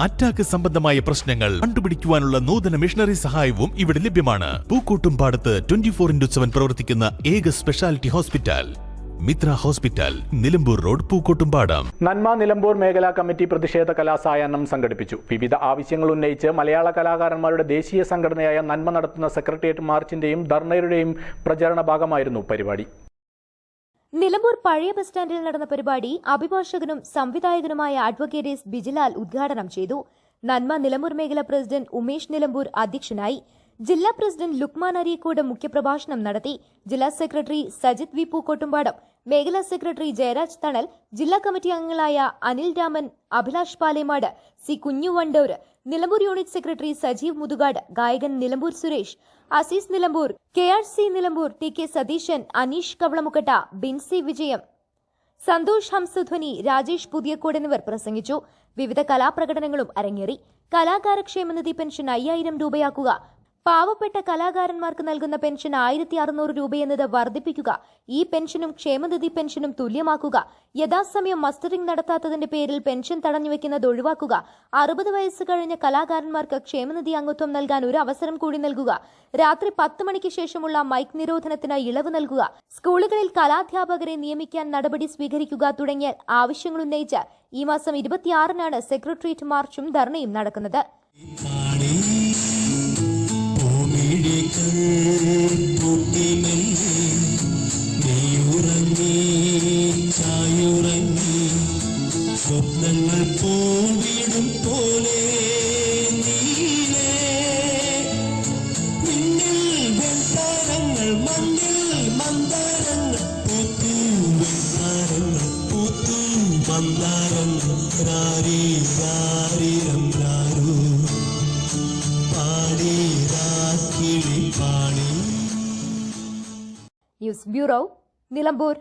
Attack സംബന്ധമായ പ്രശ്നങ്ങൾ കണ്ടുപിടിക്കുവാനുള്ള നൂതന മിഷണറി സഹായവും ഇവിടെ ലഭ്യമാണ്. പൂക്കോട്ടുംപാടത്ത് 24/7 പ്രവർത്തിക്കുന്ന ഏക speciality hospital Mitra hospital, Nilambur road, Pookkottumpadam. നന്മ നിലമ്പൂർ മേഖലാ കമ്മിറ്റി പ്രതിഷേധ കലാസായാഹ്നം സംഘടിപ്പിച്ചു. വിവിധ ആവശ്യങ്ങൾ ഉന്നയിച്ച് മലയാള കലാകാരന്മാരുടെ ദേശീയ സംഘടനയായ നന്മ നടത്തുന്ന സെക്രട്ടേറിയറ്റ് മാർച്ചിന്റെയും ധർണയുടെയും പ്രചരണ ഭാഗമായിരുന്നു പരിപാടി. നിലമ്പൂർ പഴയ ബസ് സ്റ്റാൻഡിൽ നടന്ന പരിപാടി അഭിഭാഷകനും സംവിധായകനുമായ അഡ്വക്കേറ്റ് എസ് ബിജിലാൽ ഉദ്ഘാടനം ചെയ്തു. നന്മ നിലമ്പൂർ മേഖലാ പ്രസിഡന്റ് ഉമേഷ് നിലമ്പൂർ അധ്യക്ഷനായി. ജില്ലാ പ്രസിഡന്റ് ലുക്മാൻ അരീക്കോട് മുഖ്യപ്രഭാഷണം നടത്തി. ജില്ലാ സെക്രട്ടറി സജിത് വി പൂക്കോട്ടുംപാടം, മേഖലാ സെക്രട്ടറി ജയരാജ് തണൽ, ജില്ലാ കമ്മിറ്റി അംഗങ്ങളായ അനിൽ രാമൻ, അഭിലാഷ് പാലേമാട്, സി കുഞ്ഞു വണ്ടൂർ, നിലമ്പൂർ യൂണിറ്റ് സെക്രട്ടറി സജീവ് മുതുകാട്, ഗായകൻ നിലമ്പൂർ സുരേഷ്, അസീസ് നിലമ്പൂർ, KRC നിലമ്പൂർ, TK സതീശൻ, അനീഷ് കവളമുക്കട്ട, ബിൻസി വിജയം, സന്തോഷ് ഹംസധ്വനി, രാജേഷ് പുതിയക്കോട് എന്നിവർ പ്രസംഗിച്ചു. വിവിധ കലാപ്രകടനങ്ങളും അരങ്ങേറി. കലാകാര ക്ഷേമനിധി പെൻഷൻ 5000 രൂപയാക്കുക, പാവപ്പെട്ട കലാകാരന്മാർക്ക് നൽകുന്ന പെൻഷൻ 1600 രൂപയെന്നത് വർദ്ധിപ്പിക്കുക, ഈ പെൻഷനും ക്ഷേമനിധി പെൻഷനും തുല്യമാക്കുക, യഥാസമയം മസ്റ്ററിംഗ് നടത്താത്തതിന്റെ പേരിൽ പെൻഷൻ തടഞ്ഞുവെക്കുന്നത് ഒഴിവാക്കുക, 60 വയസ്സ് കഴിഞ്ഞ കലാകാരന്മാർക്ക് ക്ഷേമനിധി അംഗത്വം നൽകാൻ ഒരു അവസരം കൂടി നൽകുക, രാത്രി 10 മണിക്ക് ശേഷമുള്ള മൈക്ക് നിരോധനത്തിന് ഇളവ് നൽകുക, സ്കൂളുകളിൽ കലാധ്യാപകരെ നിയമിക്കാൻ നടപടി സ്വീകരിക്കുക തുടങ്ങിയ ആവശ്യങ്ങൾ ഉന്നയിച്ച് ഈ മാസം 26-നാണ് സെക്രട്ടേറിയറ്റ് മാർച്ചും ധർണയും നടക്കുന്നത്. സ്വപ്നങ്ങൾ പോവിടും പോലെ മിന്നിൽ വെൺതാരങ്ങൾ, മണ്ണിൽ മന്ദാരങ്ങൾ, പൂത്തു വെൺതാരങ്ങൾ, പൂത്തു മന്ദാരങ്ങൾ, രാരി രാരിരം രാരു പാടി രാക്കിളി പാടി. News bureau, Nilambur.